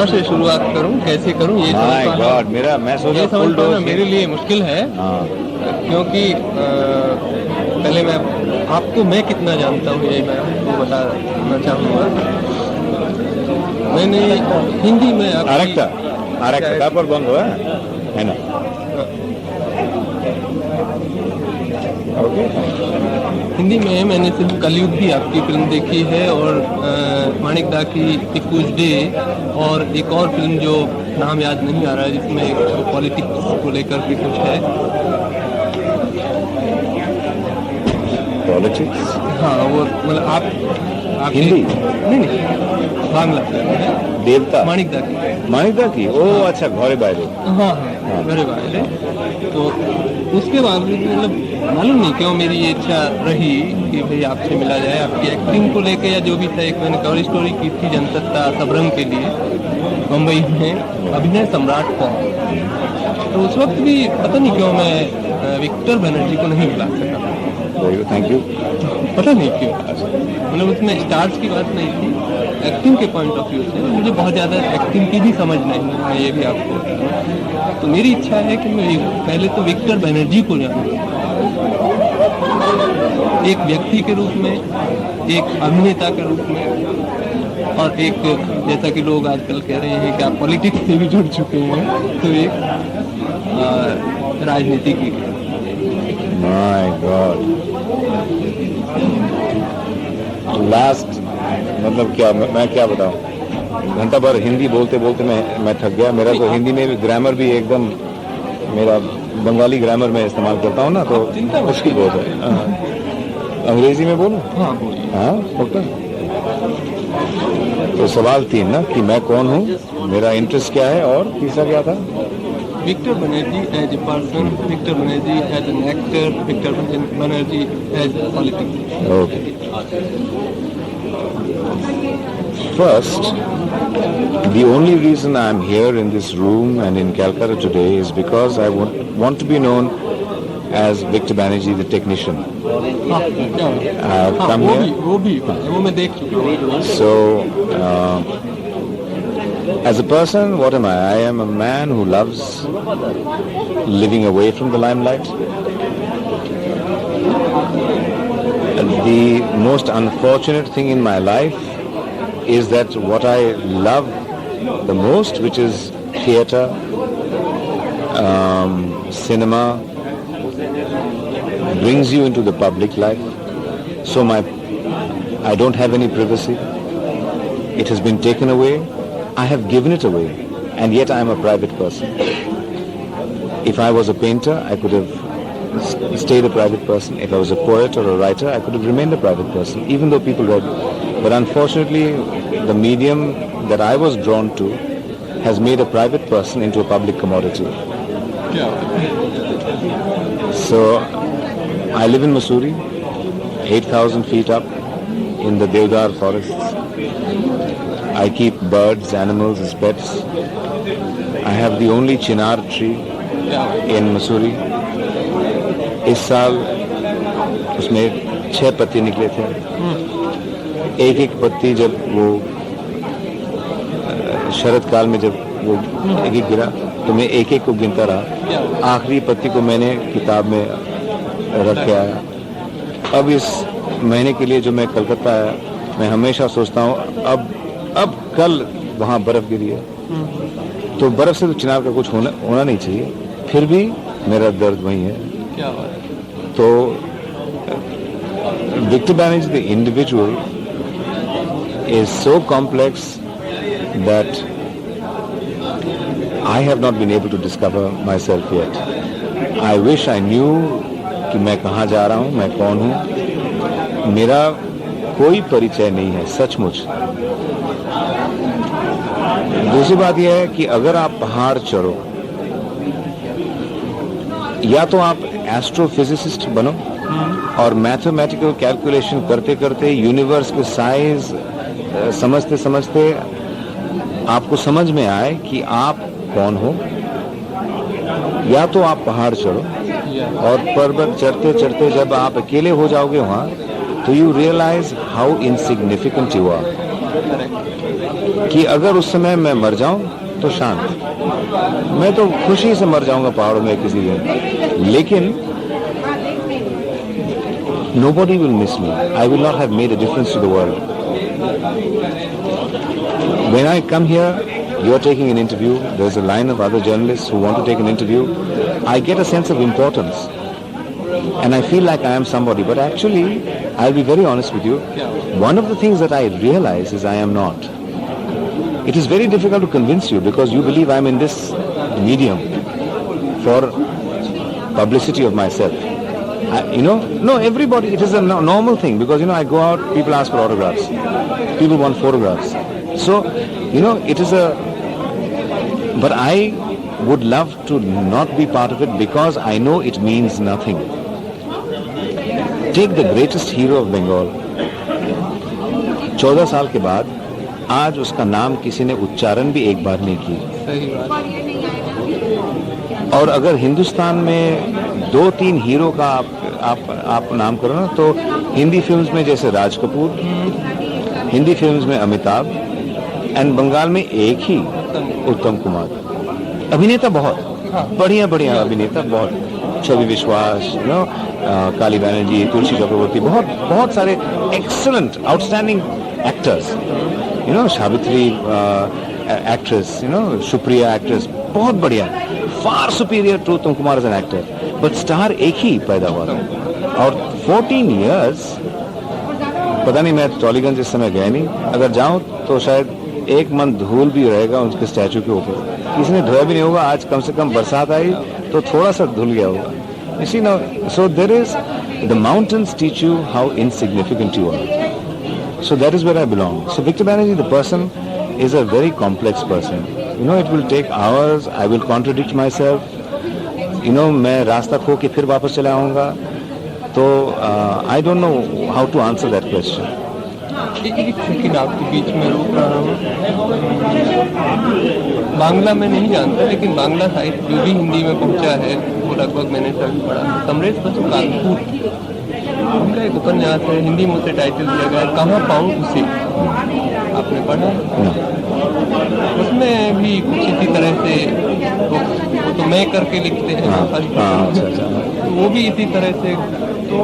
कहाँ से शुरुआत करूँ, कैसे करूँ, ये माय गॉड, मैं सोचा फुल डोज मेरे लिए मुश्किल है। क्योंकि पहले मैं कितना जानता हूँ ये मैं आपको बताना चाहूँगा। मैंने हिंदी में आरक्षता पर बंद हुआ है ना। हिंदी में मैंने सिर्फ कलयुग भी आपकी फिल्म देखी है, और माणिक दा की कुछ डे, और एक और फिल्म जो नाम याद नहीं आ रहा है, जिसमें पॉलिटिक्स को लेकर भी कुछ है। पॉलिटिक्स? हाँ, वो मतलब आप हिंदी नहीं बांग्ला देवता माणिक दा की। ओ अच्छा, घरे बाहरे। हाँ, घरे बाहरे। तो उसके बाद मतलब मालूम नहीं क्यों मेरी ये इच्छा रही कि भाई आपसे मिला जाए, आपकी एक्टिंग को लेके या जो भी था। एक मैंने कवर स्टोरी की थी जनसत्ता सबरंग के लिए मुंबई में, अभिनय सम्राट को। तो उस वक्त भी पता नहीं क्यों मैं विक्टर बनर्जी को नहीं बुला सका। Thank you. पता नहीं क्यों, मतलब उसमें स्टार्स की बात नहीं थी, एक्टिंग के पॉइंट ऑफ व्यू से मुझे बहुत ज़्यादा एक्टिंग की भी समझ नहीं है, मैं ये भी आपको। तो मेरी इच्छा है कि मैं पहले तो विक्टर बनर्जी को जानूं, एक व्यक्ति के रूप में, एक अभिनेता के रूप में, और एक जैसा कि लोग आजकल कह रहे हैं कि आप पॉलिटिक्स से भी जुड़ चुके हैं, तो एक राजनीति की। माय गॉड, लास्ट मतलब क्या मैं क्या बताऊं, घंटा भर हिंदी बोलते बोलते मैं थक गया। मेरा तो हिंदी में भी ग्रामर भी एकदम, मेरा बंगाली ग्रामर में इस्तेमाल करता हूँ ना, तो मुश्किल बहुत है। अंग्रेजी में बोलूं? हाँ, ओके। तो सवाल 3 ना, कि मैं कौन हूँ, मेरा इंटरेस्ट क्या है, और तीसरा क्या था? Victor Banerjee as a person, Victor Banerjee as an actor, Victor Banerjee as a politician. Okay. First, the only reason I'm here in this room and in Calcutta today is because I want to be known as Victor Banerjee, the technician. I've come here. So, as a person, what am I? I am a man who loves living away from the limelight. The most unfortunate thing in my life is that what I love the most, which is theatre, cinema, brings you into the public life. So I don't have any privacy. It has been taken away. I have given it away, and yet I am a private person. If I was a painter, I could have stayed a private person. If I was a poet or a writer, I could have remained a private person, even though people read. But unfortunately, the medium that I was drawn to has made a private person into a public commodity. So, I live in Mussoorie, 8,000 feet up in the Deodar forests. I keep birds, animals as pets. I have the only chinar tree in Mussoorie. इस साल उसमें 6 पत्ते निकले थे। एक पत्ती जब वो शरद काल में जब वो एक गिरा, तो मैं एक को गिनता रहा। आखिरी पत्ती को मैंने किताब में रख के आया। अब इस महीने के लिए जो मैं कलकत्ता आया, मैं हमेशा सोचता हूँ अब कल वहाँ बर्फ गिरी है, तो बर्फ से तो चिनार का कुछ होना नहीं चाहिए, फिर भी मेरा दर्द वही है। क्या बात। तो Victor Banerjee, the individual, is so complex that I have not been able to discover myself yet. I wish I knew कि मैं कहाँ जा रहा हूँ, मैं कौन हूँ। मेरा कोई परिचय नहीं है, सचमुच। दूसरी बात यह है कि अगर आप पहाड़ चढ़ो, या तो आप एस्ट्रोफिजिसिस्ट बनो और मैथमेटिकल कैलकुलेशन करते करते यूनिवर्स के साइज समझते समझते आपको समझ में आए कि आप कौन हो, या तो आप पहाड़ चढ़ो और पर्वत चढ़ते चढ़ते जब आप अकेले हो जाओगे वहां, तो you realise how insignificant you are. कि अगर उस समय मैं मर जाऊं तो शांत, मैं तो खुशी से मर जाऊंगा पहाड़ों में किसी दिन, लेकिन nobody will miss me. I will not have made a difference to the world. When I come here, you are taking an interview, there's a line of other journalists who want to take an interview. I get a sense of importance and I feel like I am somebody, but actually, I'll be very honest with you, one of the things that I realize is I am not. It is very difficult to convince you because you believe I'm in this medium for publicity of myself. No, everybody, it is a normal thing because, I go out, people ask for autographs, people want photographs. So, it is but I would love to not be part of it because I know it means nothing. Take the greatest hero of Bengal. 14 साल के बाद आज उसका नाम किसी ने उच्चारण भी एक बार नहीं किया। सही बात। और अगर हिंदुस्तान में 2-3 हीरो का आप नाम करो ना, तो हिंदी फिल्म्स में जैसे राज कपूर, हिंदी फिल्म्स में अमिताभ, एंड बंगाल में एक ही उत्तम कुमार। अभिनेता बहुत बढ़िया अभिनेता, बहुत छवि विश्वास, काली बैनर्जी, तुलसी चक्रवर्ती, बहुत सारे excellent outstanding actors, Savitri actress, Supriya actress, बहुत बढ़िया, far superior to Uttam Kumar as an actor, but star एक ही पैदा हुआ था। और 14 इयर्स, पता नहीं, मैं टॉलीगंज इस समय गया नहीं, अगर जाऊं तो शायद एक मन धूल भी रहेगा उनके स्टैचू के ऊपर, किसी ने धोया भी नहीं होगा। आज कम से कम बरसात आई तो थोड़ा सा धुल गया होगा। You see now, so there is, the mountains teach you how insignificant you are. So that is where I belong. So Victor Banerjee, the person, is a very complex person. It will take hours. I will contradict myself. मैं रास्ता खो के फिर वापस चला आऊँगा। तो I don't know how to answer that question. एक सेकंड आपके बीच में रोक रहा हूँ। बांग्ला में नहीं जानता, लेकिन बांग्ला साहित्य जो भी हिंदी में पहुँचा है वो लगभग मैंने सभी पढ़ा। समरेश बसु कानपुर, उनका एक उपन्यास है, हिंदी में उसे टाइटल दिया गया है कहाँ पाऊँ उसे, आपने पढ़ा? उसमें भी कुछ इसी तरह से वो तो मैं करके लिखते हैं, वो भी इसी तरह से। तो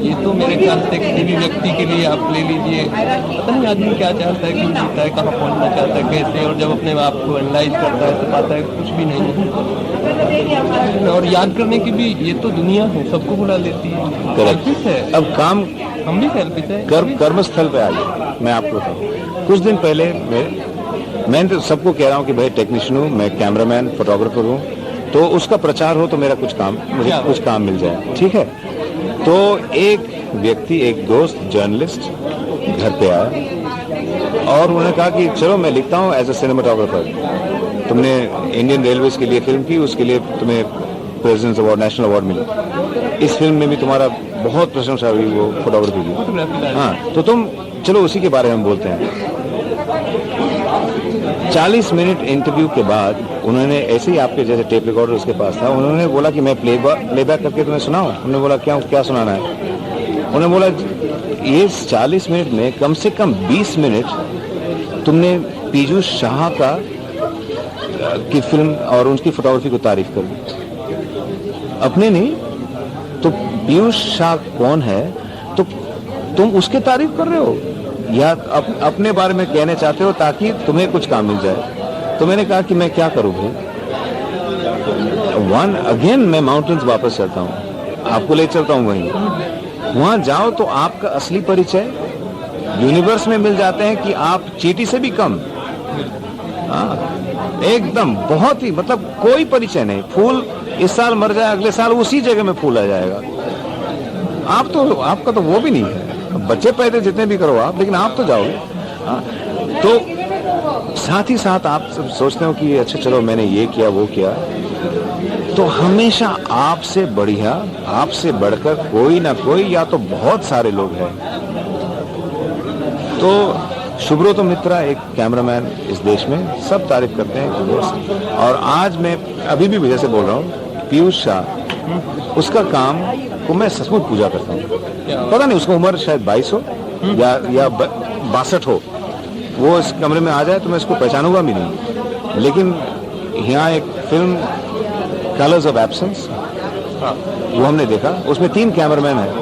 ये तो मेरे ख्याल से किसी भी व्यक्ति के लिए आप ले लीजिए, पता नहीं आदमी क्या चाहता है, क्यों जीता है, कहाँ पहुँचना चाहता है, कैसे, और जब अपने आप को एनालाइज करता है तो पाता है कुछ भी नहीं है। और याद करने की भी ये तो दुनिया है, सबको बुला लेती है, सेल्फिश है। अब काम, हम भी सेल्फिश है। कर्मस्थल पे आइए, मैं आपको बताऊँ, कुछ दिन पहले मैं तो सबको कह रहा हूँ कि भाई टेक्नीशियन हूँ, मैं कैमरामैन, फोटोग्राफर हूँ, तो उसका प्रचार हो तो मेरा मुझे कुछ काम मिल जाए, ठीक है। तो एक व्यक्ति, एक दोस्त जर्नलिस्ट घर पे आया और उन्होंने कहा कि चलो मैं लिखता हूँ एज ए सिनेमाटोग्राफर, तुमने इंडियन रेलवेज के लिए फिल्म की, उसके लिए तुम्हें प्रेसिडेंट्स अवार्ड, नेशनल अवार्ड मिला, इस फिल्म में भी तुम्हारा बहुत प्रशंसा हुई, वो फोटोग्राफी की। हाँ, तो तुम चलो उसी के बारे में बोलते हैं। 40 मिनट इंटरव्यू के बाद उन्होंने ऐसे ही, आपके जैसे टेप रिकॉर्डर उसके पास था, उन्होंने बोला कि मैं प्लेबैक करके तुम्हें सुनाऊं। उन्होंने बोला क्या सुनाना है? उन्होंने बोला ये 40 मिनट में कम से कम 20 मिनट तुमने पीयूष शाह की फिल्म और उनकी फोटोग्राफी को तारीफ कर दी, अपने नहीं तो पीयूष शाह कौन है, तो तुम उसके तारीफ कर रहे हो या अपने बारे में कहने चाहते हो ताकि तुम्हें कुछ काम मिल जाए। तो मैंने कहा कि मैं क्या करूं भाई, अगेन मैं माउंटेन्स वापस चलता हूं, आपको ले चलता हूं वहां जाओ तो आपका असली परिचय यूनिवर्स में मिल जाते हैं कि आप चींटी से भी कम। एकदम बहुत ही, मतलब कोई परिचय नहीं। फूल इस साल मर जाए, अगले साल उसी जगह में फूल आ जाएगा। आपका तो वो भी नहीं है, बच्चे पैदा जितने भी करो आप, लेकिन आप तो जाओगे। तो साथ ही साथ आप सब सोचते हो कि अच्छा चलो मैंने ये किया वो किया, तो हमेशा आपसे बढ़िया, आपसे बढ़कर कोई ना कोई या तो बहुत सारे लोग हैं। तो सुब्रत मित्रा एक कैमरामैन इस देश में, सब तारीफ करते हैं। और आज मैं अभी भी जैसे बोल रहा हूँ, पीयूष शाह, उसका काम को मैं सचमुच पूजा करता हूँ। पता नहीं उसका उम्र शायद 22 हो या 62 हो, वो इस कमरे में आ जाए तो मैं इसको पहचानूंगा भी नहीं। लेकिन यहाँ एक फिल्म कलर्स ऑफ एब्सेंस, वो हमने देखा, उसमें 3 कैमरामैन हैं।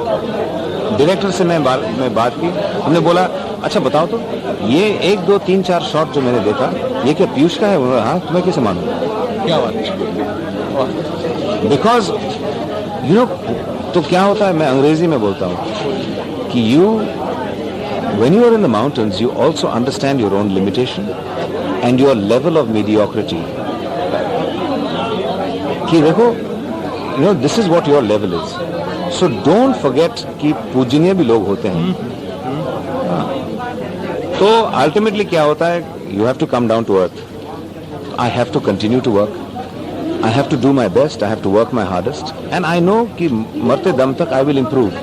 डायरेक्टर से मैं बात की, हमने बोला अच्छा बताओ तो ये 1, 2, 3, 4 शॉट जो मैंने देखा ये क्या पीयूष का है? उन्होंने हाँ, तुम्हें कैसे मालूम? क्या बात है? बिकॉज यू नो, तो क्या होता है, मैं अंग्रेजी में बोलता हूँ कि when you are in the mountains you also understand your own limitation and your level of mediocrity. कि देखो, you know, this is what your level is. So don't forget कि पूजनीय भी लोग होते हैं। तो ultimately क्या होता है, you have to come down to earth. I have to continue to work. I have to do my best. I have to work my hardest. And I know कि मरते दम तक I will improve.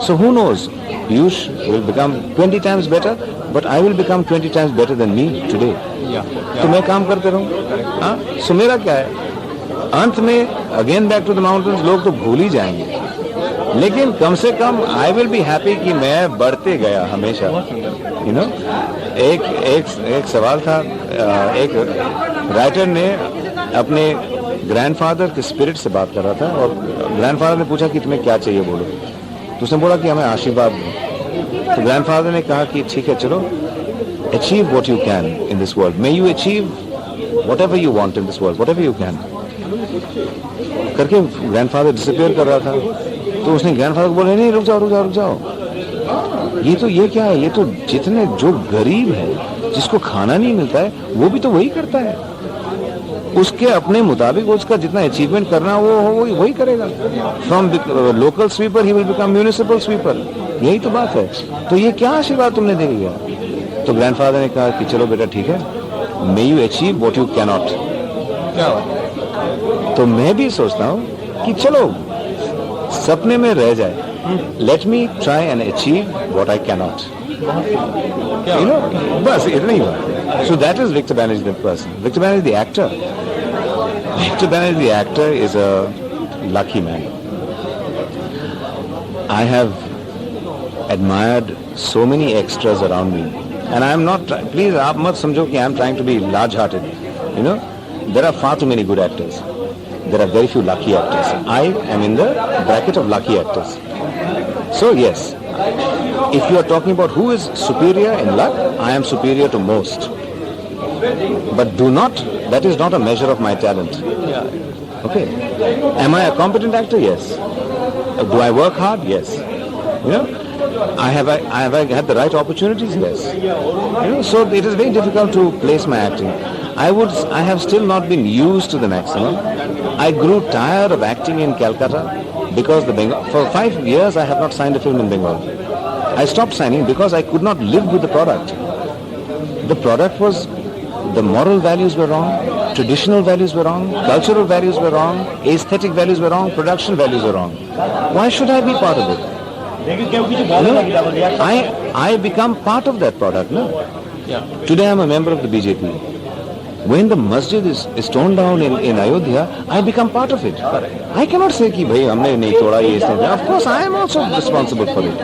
So who knows? Piyush will become 20 times better, but I will become 20 times better than me today. तो मैं काम करते रहूं। हाँ, so मेरा क्या है? अंत में again back to the mountains, लोग तो भूल ही जाएंगे, लेकिन कम से कम आई विल बी हैप्पी कि मैं बढ़ते गया हमेशा। यू नो, एक सवाल था, एक राइटर ने अपने ग्रैंडफादर के स्पिरिट से बात कर रहा था और ग्रैंडफादर ने पूछा कि तुम्हें क्या चाहिए, बोलो। तो उसने बोला कि हमें आशीर्वाद दो। तो ग्रैंडफादर ने कहा कि ठीक है, चलो, achieve what you can in this world, may you achieve what ever you want in this world, what ever you can करके ग्रैंडफादर डिसअपियर कर रहा था। तो उसने ग्रैंडफादर को बोला नहीं, रुक जाओ रुक जाओ रुक जाओ, ये क्या है, ये तो जितने जो गरीब है जिसको खाना नहीं मिलता है वो भी तो वही करता है, उसके अपने मुताबिक उसका जितना अचीवमेंट करना वो वही करेगा। From local sweeper he will become municipal sweeper, यही तो बात है। तो ये क्या आशीर्वाद तुमने दे दिया? तो ग्रैंडफादर ने कहा कि चलो बेटा ठीक है, may you achieve what you can not. क्या बात? तो मैं भी सोचता हूँ कि चलो सपने में रह जाए, let me try and achieve what I can not, you know, बस इतना ही बात। So that is Victor Banerjee the person. Victor Banerjee the actor. Victor Banerjee the actor is a lucky man. I have admired so many extras around me, and I am not. Please, आप मत समझो कि I am trying to be large-hearted. You know, there are far too many good actors. There are very few lucky actors. I am in the bracket of lucky actors. So yes, if you are talking about who is superior in luck, I am superior to most. But that is not a measure of my talent. Okay. Am I a competent actor? Yes. Do I work hard? Yes. You know, have I had the right opportunities? Yes. You know, so it is very difficult to place my acting. I have still not been used to the maximum. I grew tired of acting in Calcutta because for 5 years I have not signed a film in Bengal. I stopped signing because I could not live with the product. The product was, the moral values were wrong, traditional values were wrong, cultural values were wrong, aesthetic values were wrong, production values were wrong. Why should I be part of it? No, I become part of that product. No? Yeah. Today I am a member of the BJP. When the masjid is torn down in Ayodhya, I become part of it. I cannot say कि भाई हमने नहीं तोड़ा ये इसने। Of course, I am also responsible for it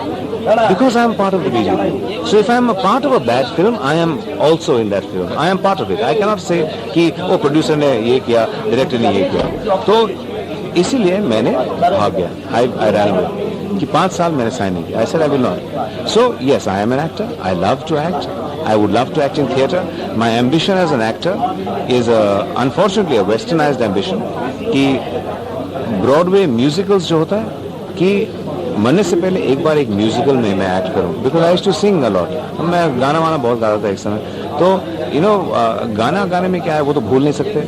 because I am part of the BJP. So if I am a part of a bad film, I am also in that film. I am part of it. I cannot say कि वो producer ने ये किया, director ने ये किया। तो इसीलिए मैंने भाग गया। I ran away. कि 5 साल मैंने साइन नहीं किया। I said I will not. So yes, I am an actor. I love to act. I would love to act in theatre. My ambition as an actor is unfortunately a westernized ambition. कि Broadway musicals जो होता है कि मरने से पहले एक बार एक म्यूजिकल में मैं एक्ट करूं, because I used to sing a lot. मैं गाना वाना बहुत गाता था एक समय। तो यू नो, गाना गाने में क्या है, वो तो भूल नहीं सकते।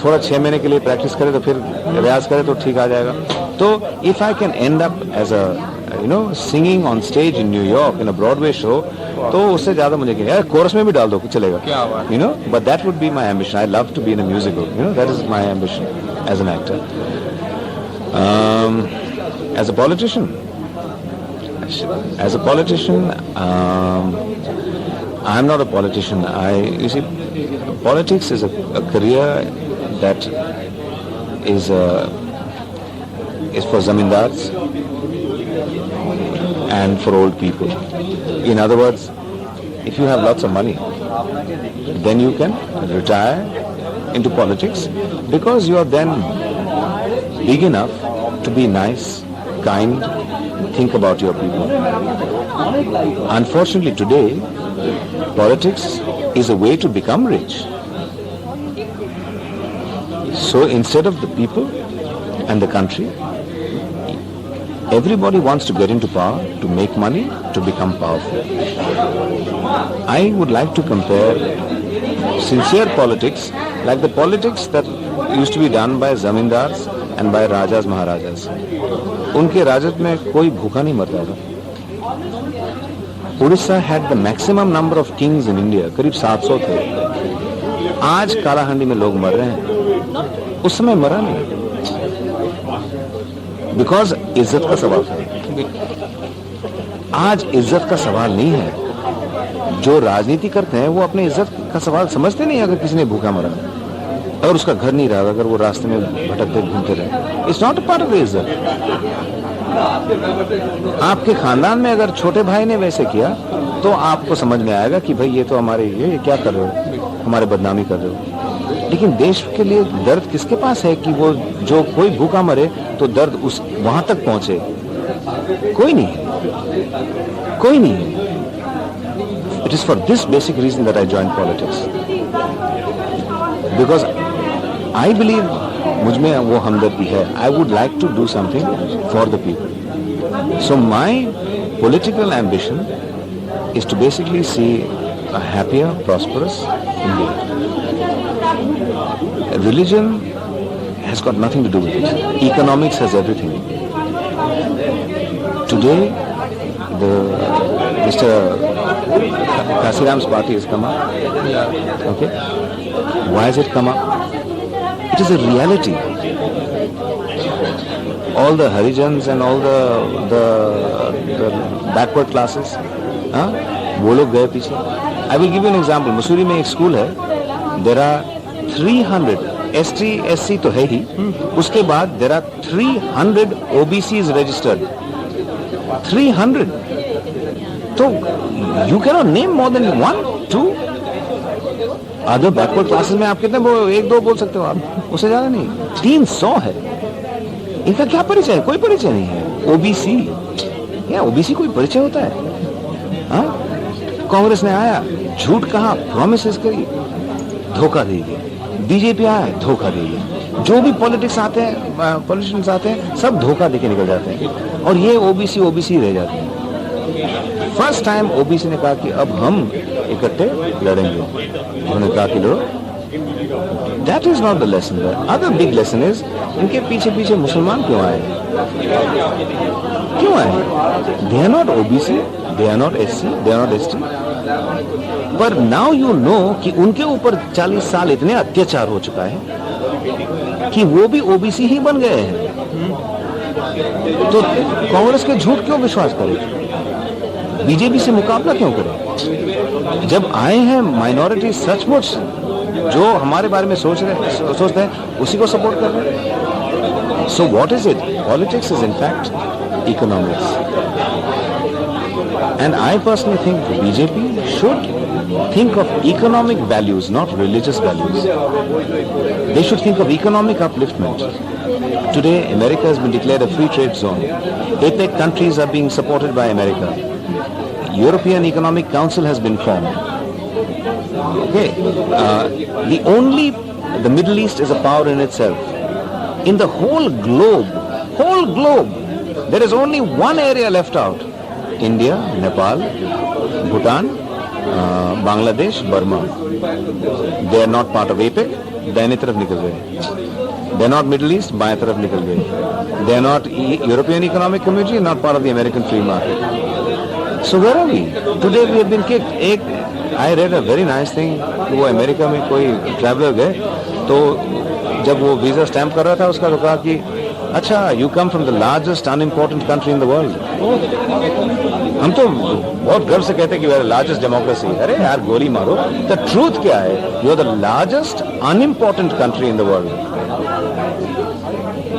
थोड़ा 6 महीने के लिए प्रैक्टिस करे तो फिर रियाज करे तो ठीक आ जाएगा। तो if I can end up as uh you know singing on stage in New York in a Broadway show, तो उससे ज्यादा मुझे क्या, कोरस में भी डाल दो कुछ चलेगा, you know, but that would be my ambition. I love to be in a musical, you know, that is my ambition as an actor. As a politician, I'm not a politician. You see, politics is a career that is for zamindars and for old people. In other words, if you have lots of money, then you can retire into politics because you are then big enough to be nice, kind, think about your people. Unfortunately today, politics is a way to become rich. So instead of the people and the country, everybody wants to get into power, to make money, to become powerful. I would like to compare sincere politics like the politics that used to be done by zamindars and by rajas, maharajas. उनके राजत्व में कोई भूखा नहीं मरता था. Orissa had the maximum number of kings in India, करीब 700 थे. आज कालाहांडी में लोग मर रहे हैं, उस समय मरा नहीं. बिकॉज इज्जत का सवाल है. आज इज्जत का सवाल नहीं है. जो राजनीति करते हैं वो अपने इज्जत का सवाल समझते नहीं. अगर किसी ने भूखा मरा, अगर उसका घर नहीं रहा, अगर वो रास्ते में भटकते घूमते रहे, it's not a part of इज्जत. आपके खानदान में अगर छोटे भाई ने वैसे किया तो आपको समझ में आएगा कि भाई ये तो हमारे ये क्या कर रहे हो, हमारे बदनामी कर रहे हो. लेकिन देश के लिए दर्द किसके पास है कि वो जो कोई भूखा मरे तो दर्द उस वहां तक पहुंचे? कोई नहीं है, कोई नहीं है. It is for this basic reason that I join politics, because I believe, मुझ में वो हमदर्दी है. I would like to do something for the people. So my political ambition is to basically see a happier, prosperous India. Religion has got nothing to do with it. Economics has everything. Today, Mr. Kasiram's party has come up. Okay? Why has it come up? It is a reality. All the Harijans and all the backward classes, वो लोग गए पीछे. I will give you an example. Mussoorie में एक school है. There are 300 ST, SC तो है ही. उसके बाद there are 300 OBCs registered. 300. तो you cannot name more than 1, 2. Other backward classes में आप कितने 1-2 बोल सकते हो आप? उससे ज्यादा नहीं. 300 है. इनका क्या परिचय है? कोई परिचय नहीं है. ओबीसी या ओबीसी कोई परिचय होता है? कांग्रेस ने आया, झूठ कहा, प्रॉमिसेस करी, धोखा दे दिया. बीजेपी आया, धोखा दे दिया. जो भी पॉलिटिक्स आते हैं, पॉलिटिशियंस आते हैं, सब धोखा देके निकल जाते हैं. और ये ओबीसी रह जाते हैं. फर्स्ट टाइम ओबीसी ने कहा कि अब हम इकट्ठे लड़ेंगे. उन्होंने कहा कि लड़ो. That is not the lesson. The other big lesson is, इनके पीछे पीछे मुसलमान क्यों आए? क्यों आए? They are not OBC, they are not SC, they are not ST. पर now you know कि उनके ऊपर 40 साल इतने अत्याचार हो चुका है कि वो भी OBC ही बन गए हैं. तो कांग्रेस के झूठ क्यों विश्वास करें? बीजेपी से मुकाबला क्यों करें? जब आए हैं माइनॉरिटी सचमुच जो हमारे बारे में सोचते हैं, उसी को सपोर्ट कर रहे हैं. So what is it? Politics is in fact economics. And I personally think BJP should think of economic values, not religious values. They should think of economic upliftment. Today, America has been declared a free trade zone. APEC countries are being supported by America. European Economic Council has been formed. Okay, the Middle East is a power in itself. In the whole globe, there is only one area left out. India, Nepal, Bhutan, Bangladesh, Burma. They are not part of APEC. दाहिनी तरफ निकल गए. They are not Middle East. बाएं तरफ निकल गए. They are not European Economic Community. Not part of the American free market. So where are we? Today we have been kicked. I read a very nice thing. वो America में कोई traveller गए तो जब वो वीजा स्टैम्प कर रहा था उसका तो कहा कि अच्छा you come from the largest unimportant country in the world. हम तो बहुत गर्व से कहते हैं कि we are the largest democracy. अरे यार गोली मारो. द ट्रूथ क्या है? You are the largest unimportant country in the world.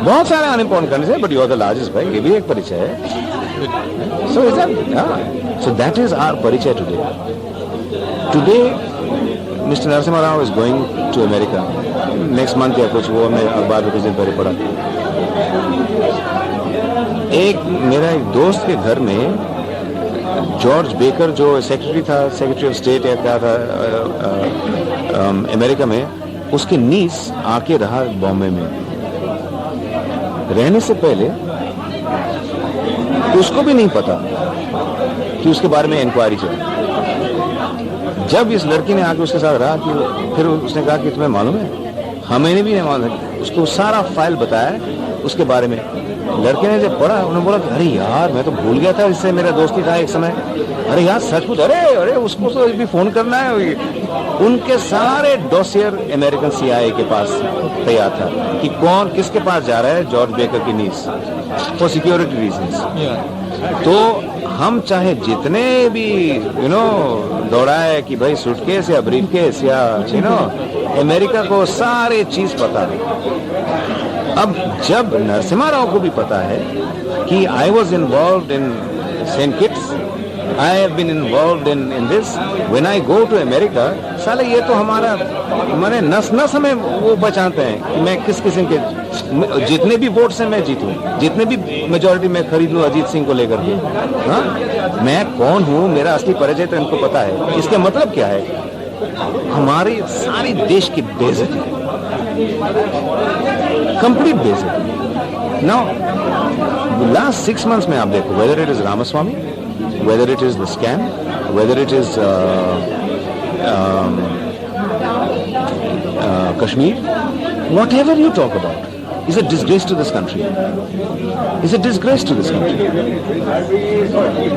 बहुत सारे अनइम्पोर्टेंट कंट्रीज है but you are the largest. भाई ये भी एक परिचय है. So is that, so that is our परिचय today. Today mister Narasimha Rao is going to America next month या कुछ, वो मैं अखबार में कुछ दिन पहले पढ़ा। मेरा एक दोस्त के घर में जॉर्ज बेकर जो सेक्रेटरी था, सेक्रेटरी ऑफ स्टेट या क्या था अमेरिका में, उसके नीस आके रहा बॉम्बे में। रहने से पहले उसको भी नहीं पता कि उसके बारे में इंक्वायरी चली। जब इस लड़की ने आके उसके साथ रहा कि फिर उसने कहा कि तुम्हें मालूम है, हमें भी नहीं मालूम। उसको सारा फाइल बताया उसके बारे में। लड़के ने जब पढ़ा, उन्होंने बोला अरे यार मैं तो भूल गया था, इससे मेरा दोस्ती था एक समय। अरे यार सचमुच, अरे उसको तो भी फोन करना है। उनके सारे डॉसियर अमेरिकन CIA के पास तैयार था कि कौन किसके पास जा रहा है जॉर्ज बेकर की नीस, फॉर सिक्योरिटी रीजंस। तो हम चाहे जितने भी दौड़ाए कि भाई सूटकेस या ब्रीफकेस या अमेरिका को सारे चीज पता है। अब जब नरसिम्हा राव को भी पता है कि I was involve in Saint Kitts, I have been involve in this, when I go to America, साले ये तो हमारे नस नस हमें वो बचाते हैं कि मैं किस किस्म के जितने भी वोट से मैं जीतूं, जितने भी मेजोरिटी में खरीद लूं अजीत सिंह को लेकर के। हाँ, मैं कौन हूं, मेरा असली परिचय तो इनको पता है। इसका मतलब क्या है? हमारे सारे देश की बेइज्जती, कंप्लीट बेइज्जती। नाउ लास्ट 6 months में आप देखो, whether it is Ramaswamy, whether it is the scam, whether it is Kashmir, whatever you talk about is a disgrace to this country. Is a disgrace to this country.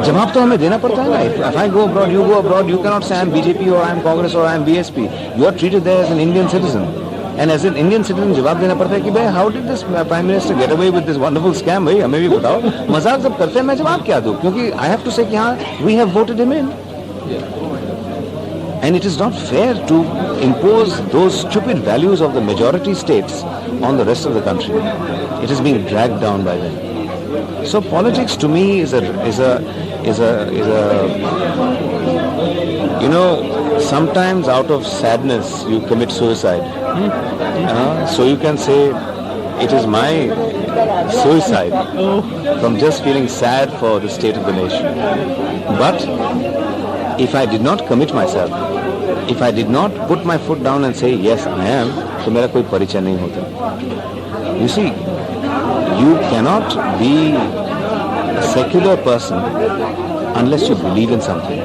जवाब तो हमें देना पड़ता है ना. If I go abroad, you go abroad. You cannot say I am BJP or I am Congress or I am BSP. You are treated there as an Indian citizen. And as an Indian citizen जवाब देना पड़ता है कि भाई how did this Prime Minister get away with this wonderful scam? भाई हमें भी बताओ. मजाक जब करते हैं मैं जवाब क्या दूँ? क्योंकि I have to say कि हाँ we have voted him in. And it is not fair to impose those stupid values of the majority states on the rest of the country. It is being dragged down by them. So politics to me is a sometimes out of sadness you commit suicide. So you can say it is my suicide from just feeling sad for the state of the nation. But if I did not commit myself, if I did not put my foot down and say yes I am, तो मेरा कोई परिचय नहीं होता. You see, you cannot be a secular person unless you believe in something.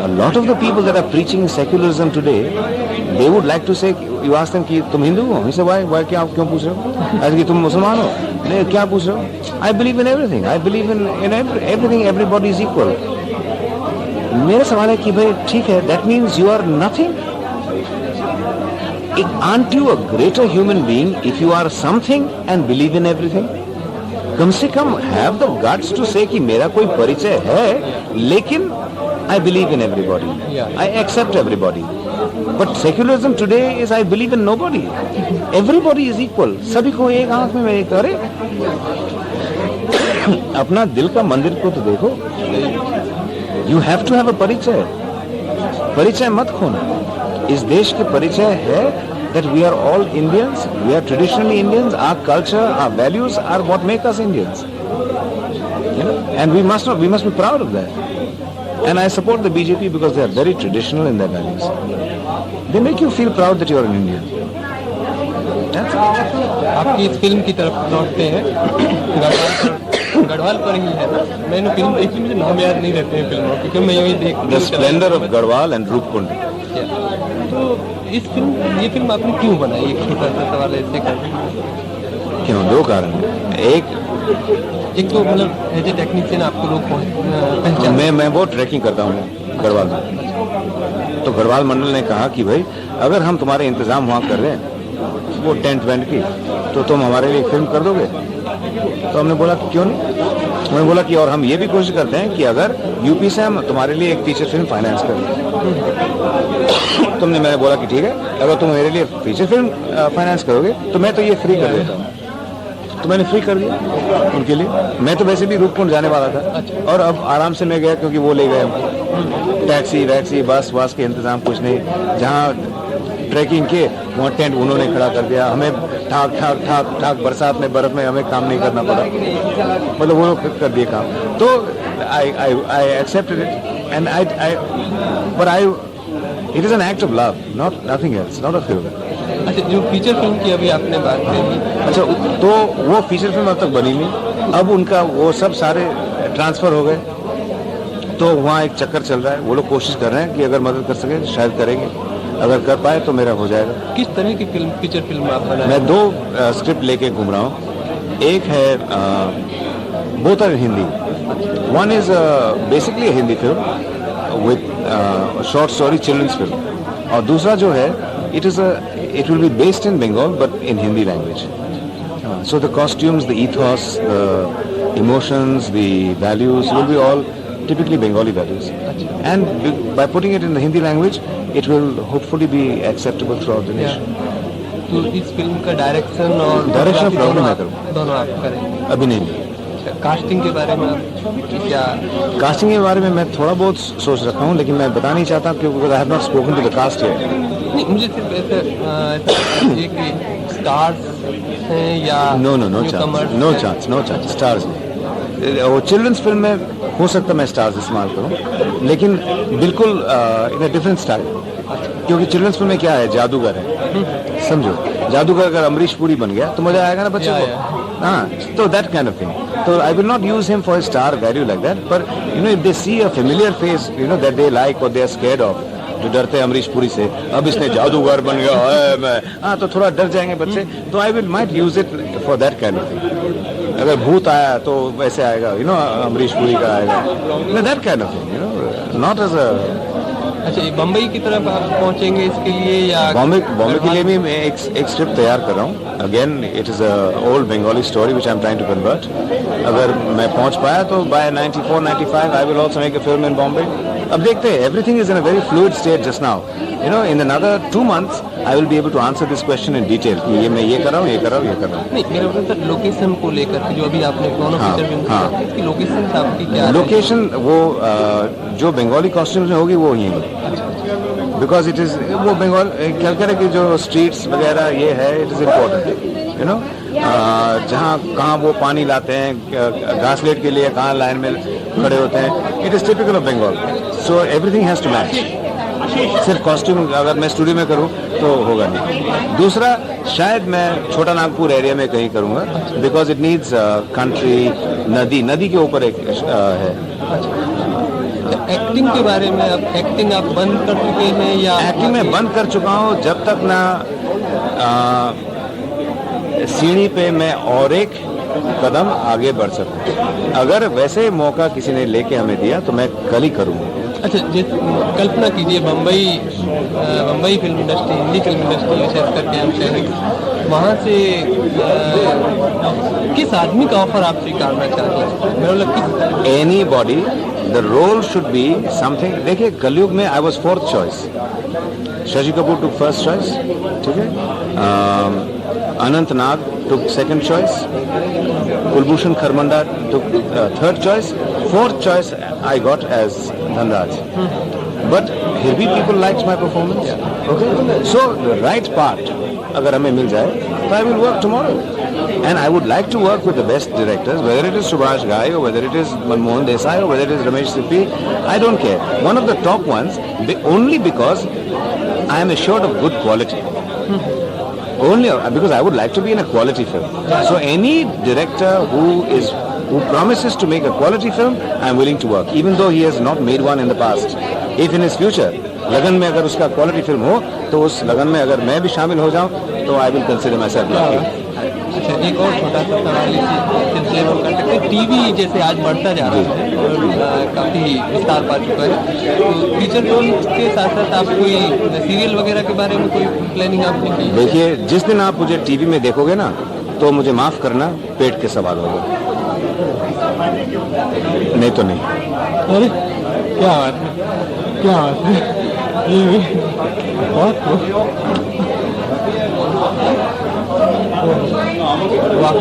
A lot of the people that are preaching secularism today, they would like to say, you ask them कि तुम हिंदू हो? He say why क्या क्यों पूछ रहे हो? ऐसे कि तुम मुसलमान हो? नहीं क्या पूछ रहे हो? I believe in everything. I believe in everything. Everybody is equal. मेरा सवाल है कि भाई ठीक है, that means you are nothing. Aren't you a greater human being if you are something and believe in everything? कम से कम have the guts to say कि मेरा कोई परिचय है, लेकिन I believe in everybody. I accept everybody. But secularism today is I believe in nobody. Everybody is equal. सभी को एक आंख में एक करे. अपना दिल का मंदिर को तो देखो. You have to have a परिचय. परिचय मत खोना. इस देश के परिचय है that we are all Indians. We are traditionally Indians. Our culture, our values are what make us Indians. And we must be proud of that. And I support the BJP because they are very traditional in their values. They make you feel proud that you are an Indian. आपकी इस film की तरफ लौटते हैं. गढ़वाल पर ही है ना. मैंने फिल्म देखी, मुझे नाम याद नहीं रहते हैं फिल्मों, क्योंकि मैं यही देखता. The Splendor of Garhwal and Roopkund. तो ये फिल्म आपने क्यों बनाई? एक छोटा सा सवाल ऐसे कर. क्यों? दो कारण. एक तो मतलब एज ए टेक्नीशियन आपको लोग पहचान. मैं बहुत ट्रैकिंग करता हूँ गढ़वाल में. तो गढ़वाल मंडल ने कहा कि भाई अगर हम तुम्हारे इंतजाम वहाँ कर रहे हैं वो टेंट वेंट की, तो तुम हमारे लिए फिल्म कर दोगे? तो हमने बोला कि क्यों नहीं. उन्होंने बोला कि और हम ये भी कोशिश करते हैं कि अगर यूपी से हम तुम्हारे लिए एक फीचर फिल्म फाइनेंस करें. मैंने बोला कि ठीक है, अगर तुम मेरे लिए फीचर फिल्म फाइनेंस करोगे तो मैं तो ये फ्री कर देता हूँ. तो मैंने फ्री कर दिया उनके लिए। मैं तो वैसे भी रूपकुंड जाने वाला था और अब आराम से मैं गया क्योंकि वो ले गए हमको। टैक्सी वैक्सी बस वास के इंतजाम कुछ नहीं, जहाँ ट्रैकिंग के वहाँ टेंट उन्होंने खड़ा कर दिया, हमें ठाक ठाक ठाक ठाक बरसात में बर्फ में हमें काम नहीं करना पड़ा, मतलब वो लोग कर दिए काम। तो I accepted it and I but it is an act of love, nothing else, not a film. अच्छा, जो फीचर फिल्म की अभी आपने बात करी, अच्छा, तो वो फीचर फिल्म अब तक बनी नहीं, अब उनका वो सब सारे ट्रांसफर हो गए, तो वहाँ एक चक्कर चल रहा है। वो लोग कोशिश कर रहे हैं कि अगर मदद कर सके शायद करेंगे, अगर कर पाए तो मेरा हो जाएगा। किस तरह की फिल्म, फीचर फिल्म आप बनाए? मैं 2 स्क्रिप्ट लेके घूम रहा हूँ। एक है both are Hindi, one is basically Hindi film with short story children's film, और दूसरा जो है it will be based in Bengal but in Hindi language. So the costumes, the ethos, the emotions, the values will be all typically Bengali values. And by putting it in the Hindi language, it will hopefully be acceptable throughout the nation. तो इस film का direction और direction problem मैं करूँ, दोनों आप करेंगे? अभी नहीं। कास्टिंग के बारे में क्या? कास्टिंग के बारे में मैं थोड़ा बहुत सोच रखा हूँ, लेकिन मैं बता नहीं चाहता क्योंकि I have not spoken to the cast yet. नहीं, मुझे सिर्फ ऐसा कि स्टार्स हैं या नो चांस स्टार्स नहीं। वो चिल्ड्रंस फिल्म में हो सकता मैं स्टार्स इस्तेमाल करूँ, लेकिन बिल्कुल इन अ डिफरेंट स्टाइल, क्योंकि चिल्ड्रंस फिल्म में क्या है, जादूगर है, समझो। जादूगर अगर अमरीश पुरी बन गया तो मजा आएगा ना बच्चों को, हाँ, तो दैट काइंड ऑफ थिंग। तो I will not use him for star value like that, पर you know if they see a familiar face you know that they like और दे आर स्कैर्ड ऑफ, जो डरते हैं अमरीश पुरी से, अब इसने जादूगर बन गया है मैं, हाँ, तो थोड़ा डर जाएंगे बच्चे, तो I will might use it for that kind of thing. अगर भूत आया तो वैसे आएगा, यू नो, अमरीश पुरी का आएगा, that kind of thing, you know, not as a. अच्छा, बम्बई की तरफ आप पहुंचेंगे इसके लिए या? बॉम्बे के लिए भी मैं एक स्क्रिप्ट तैयार कर रहा हूँ। Again it is a old Bengali story which I am trying to convert. अगर मैं पहुंच पाया तो by 94-95 I will also make a film in Bombay. अब देखते हैं, everything is in a very fluid state just now, you know, in another 2 months I will be able to answer this question in detail कि ये मैं ये कर रहा हूँ, ये कर रहा हूँ, ये कर रहा हूँ। नहीं, मेरा मतलब लोकेशन को लेकर के, जो अभी आपने दोनों फीचर फिल्म की लोकेशन आपकी क्या? लोकेशन वो जो बंगाली कॉस्ट्यूम्स में होगी वो यही, बिकॉज इट इज वो बंगाल कलकत्ता की जो स्ट्रीट्स वगैरह ये है, it is important, you know, जहाँ कहाँ वो पानी लाते हैं घासलेट के लिए, कहाँ लाइन में खड़े होते हैं, it is typical of Bengal, so everything has to match. सिर्फ कॉस्ट्यूम अगर मैं स्टूडियो में करूँ तो होगा नहीं। दूसरा, शायद मैं छोटा नागपुर एरिया में कहीं करूँगा, बिकॉज इट नीड्स कंट्री, नदी के ऊपर एक है। एक्टिंग के बारे में, अब एक्टिंग आप बंद कर चुके हैं या? एक्टिंग मैं बंद कर चुका हूँ जब तक ना सीढ़ी पे मैं और एक कदम आगे बढ़ सकूं। अगर वैसे मौका किसी ने लेके हमें दिया तो मैं कल ही करूँगा। अच्छा, कल्पना कीजिए Bombay film industry, Hindi film industry विशेष करके हम शहर, वहाँ से किस आदमी का ऑफर आप स्वीकारना चाहते हैं? मेरा मतलब anybody, the role should be something. देखिए, कलयुग में I was 4th choice, Shashi Kapoor took 1st choice, ठीक है, अनंत नाग took 2nd choice, Kulbhushan Kharmanda took 3rd choice, 4th choice I got as Dhanraj. But here be people liked my performance. Okay, so the right part अगर हमें मिल जाए तो I will work tomorrow, and I would like to work with the best directors, whether it is Subhash Ghai or whether it is Manmohan Desai or whether it is Ramesh Sippy, I don't care. One of the top ones, only because I am assured of good quality. Only because I would like to be in a quality film. So any director who promises to make a quality film, I am willing to work, even though he has not made one in the past. If in his future लगन में अगर उसका quality film हो तो उस लगन में अगर मैं भी शामिल हो जाऊं तो I will consider my self lucky. अच्छा, एक और छोटा सा सवाल इसी सिलसिले में कर सकते हैं। टीवी जैसे आज बढ़ता जा रहा है और काफ़ी विस्तार पा चुका है, तो फीचर फिल्म के साथ साथ आप कोई सीरियल वगैरह के बारे में कोई प्लानिंग आपने की? देखिए, जिस दिन आप मुझे टीवी में देखोगे ना तो मुझे माफ़ करना, पेट के सवाल होगा, नहीं तो नहीं। अरे क्या बात है, क्या बात है, ये बहुत वाह।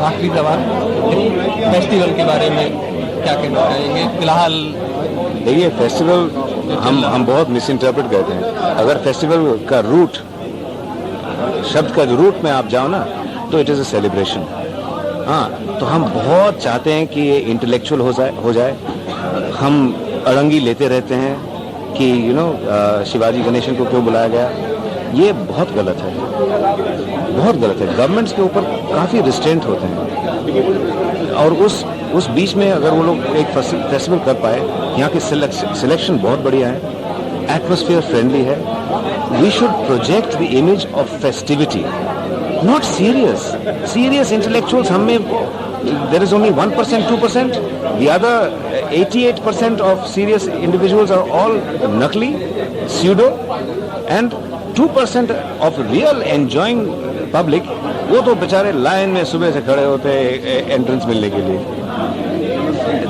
आखिरी सवाल, फेस्टिवल के बारे में क्या कहना चाहेंगे फिलहाल? देखिए, फेस्टिवल हम बहुत मिस इंटरप्रेट करते हैं। अगर फेस्टिवल का रूट, शब्द का जो रूट में आप जाओ ना, तो इट इज़ अ सेलिब्रेशन। हाँ, तो हम बहुत चाहते हैं कि ये इंटेलेक्चुअल हो जाए। हम अड़ंगी लेते रहते हैं कि शिवाजी गणेशन को क्यों बुलाया गया। ये बहुत गलत है, बहुत गलत है। गवर्नमेंट्स के ऊपर काफ़ी रिस्ट्रेंट होते हैं, और उस बीच में अगर वो लोग एक फेस्टिवल कर पाए, यहाँ की सिलेक्शन बहुत बढ़िया है, एटमॉस्फेयर फ्रेंडली है। We should project the image of festivity, not serious intellectuals हम में there is only 1%, 2%. The other 88% of serious individuals are all nakli, pseudo, and 2% of real enjoying public, वो तो बेचारे लाइन में सुबह से खड़े होते हैं एंट्रेंस मिलने के लिए।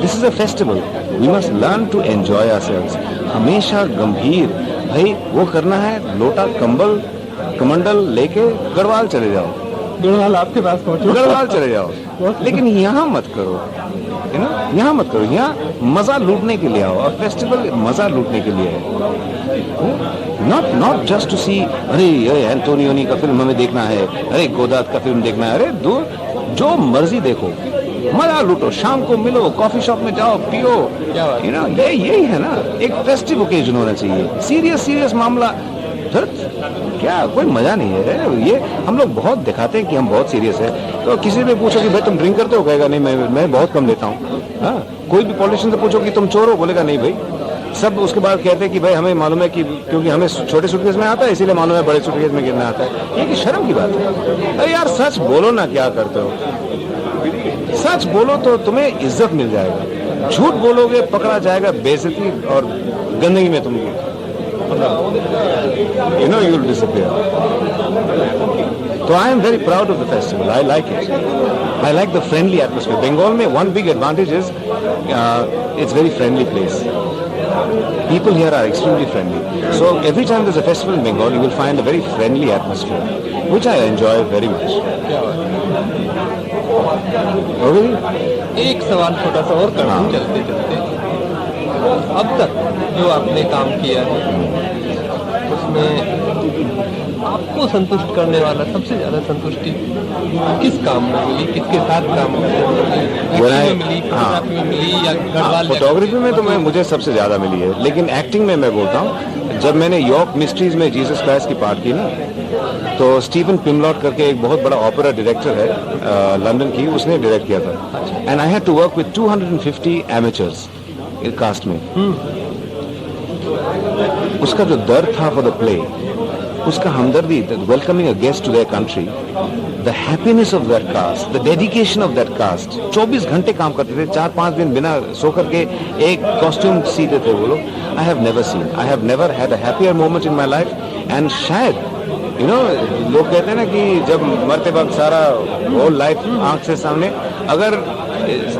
This is a festival. We must learn to enjoy ourselves. हमेशा गंभीर, भाई वो करना है, लोटा कंबल कमंडल लेके गढ़वाल चले जाओ, गढ़वाल आपके पास पहुंचो, गढ़वाल चले जाओ, लेकिन यहाँ मत करो, यहाँ मत करो। यहाँ मजा लूटने के लिए आओ, और फेस्टिवल मजा लूटने के लिए है, नॉट जस्ट टू सी अरे एंटोनियोनी का फिल्म हमें देखना है, अरे गोदात का फिल्म देखना है। अरे जो मर्जी देखो, मजा लूटो, शाम को मिलो, कॉफी शॉप में जाओ, पियो। यही है ना, एक फेस्टिव ओकेजन होना चाहिए। सीरियस मामला क्या, कोई मजा नहीं है। ये हम लोग बहुत दिखाते हैं कि हम बहुत सीरियस है, तो किसी से पूछो कि भाई तुम ड्रिंक करते हो, कहेगा नहीं, मैं बहुत कम लेता हूँ। हाँ, कोई भी पॉलिटिशियन से पूछो कि तुम चोर हो, बोलेगा नहीं भाई। सब उसके बाद कहते हैं कि भाई हमें मालूम है कि क्योंकि हमें छोटे सूटकेस में आता है, इसीलिए मालूम है बड़े सूटकेस में गिरना आता है। ये कि शर्म की बात है। अरे यार सच बोलो ना, क्या करते हो? सच बोलो तो तुम्हें इज्जत मिल जाएगा, झूठ बोलोगे पकड़ा जाएगा, बेइज्जती और गंदगी में तुम you will disappear. So I am very proud of the festival. I like it. I like the friendly atmosphere. Bengal mein one big advantage is it's very friendly place. People here are extremely friendly. So every time there's a festival in Bengal, you will find a very friendly atmosphere, which I enjoy very much. Okay? एक सवाल छोटा सा और कर दूं चलते चलते। अब तक जो आपने काम किया है, उसमें आपको संतुष्ट करने वाला सबसे ज्यादा संतुष्टि किस काम में मिली, किसके साथ काम करने में मिली, या गढ़वाल? फोटोग्राफी में तो मुझे सबसे ज्यादा मिली है, लेकिन एक्टिंग में मैं बोलता हूँ, जब मैंने यॉर्क मिस्ट्रीज में जीसस क्राइस्ट की पार्ट की ना, तो स्टीफन पिमलॉट करके एक बहुत बड़ा ओपेरा डायरेक्टर है लंदन की, उसने डायरेक्ट किया था। And I had to work with 250 amateurs cast में। उसका जो दर्द था फॉर द प्ले, उसका हमदर्दी, welcoming a guest to their country, the happiness of that cast, the dedication of that cast. 24 घंटे काम करते थे, 4-5 दिन बिना सो करके एक कॉस्ट्यूम सीते थे वो लोग। I have never seen, I have never had a happier moment in my life. And शायद लोग कहते हैं ना कि जब मरते वक्त सारा होल लाइफ आंख से सामने, अगर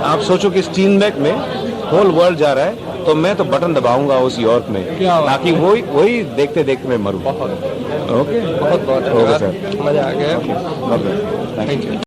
आप सोचो कि स्टीनबेक में होल वर्ल्ड जा रहा है, तो मैं तो बटन दबाऊंगा उस यॉर्क में, ताकि वही देखते देखते मैं मरूं। ओके, बहुत मजा आ गया। Thank you.